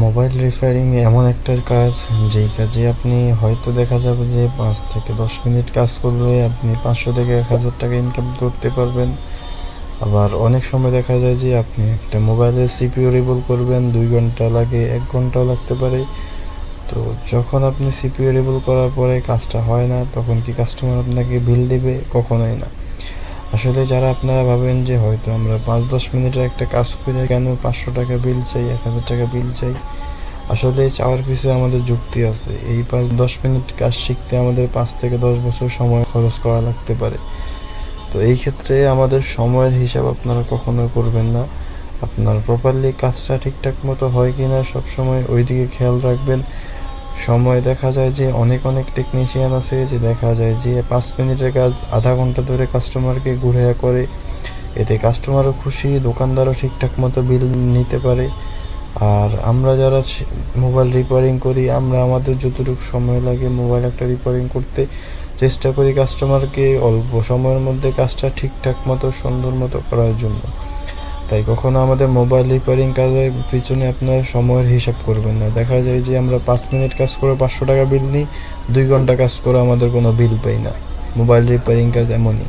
Mobile repairing এমন একটা কাজ, যেই কাজে আপনি হয়তো দেখা যাবে যে 5 থেকে 10 মিনিট কাজ করলে আপনি 500 থেকে 1000 টাকা ইনকাম করতে পারবেন। আবার অনেক সময় দেখা যায় যে আপনি একটা মোবাইলের সিপিইউ রিবুট করবেন, 2 ঘন্টা লাগে, 1 ঘন্টাও লাগতে পারে। তো যখন আপনি সিপিইউ রিবুট করার পরে কাজটা হয় না, তখন কি কাস্টমার আপনাকে বিল দিবে? কখনোই না। আসলে যারা আপনারা ভাবেন যে হয়তো আমরা 5-10 মিনিটের একটা কাজ করে কেন 500 টাকা বিল চাই, 1000 টাকা বিল চাই, আসলে চাওয়ার পিছনে আমাদের যুক্তি আছে। এই 5-10 মিনিট কাজ শিখতে আমাদের 5 থেকে 10 বছর সময় খরচ করা লাগতে পারে। তো এই ক্ষেত্রে আমাদের সময়ের হিসাব আপনারা কখনো করবেন না। আপনার প্রপারলি কাজটা ঠিকঠাক মতো হয় কিনা সবসময় ওই দিকে খেয়াল রাখবেন। সময় দেখা যায় যে অনেক টেকনিশিয়ান আছে যে দেখা যায় যে 5 মিনিটের কাজ আধা ঘন্টা ধরে কাস্টমারকে ঘুরে করে। এতে কাস্টমারও খুশি, দোকানদারও ঠিকঠাক মতো বিল নিতে পারে। আর আমরা যারা মোবাইল রিপেয়ারিং করি, আমরা আমাদের যতটুকু সময় লাগে মোবাইল একটা রিপেয়ারিং করতে চেষ্টা করি কাস্টমারকে অল্প সময়ের মধ্যে কাজটা ঠিকঠাক মতো সুন্দর মতো করার জন্য। তাই কখনো আমাদের মোবাইল রিপেয়ারিং কাজের পিছনে আপনার সময়ের হিসাব করবেন না। দেখা যায় যে আমরা 5 মিনিট কাজ করে 500 টাকা বিল নিই, 2 ঘন্টা কাজ করে আমাদের কোনো বিল পাই না। মোবাইল রিপেয়ারিং কাজ এমনই।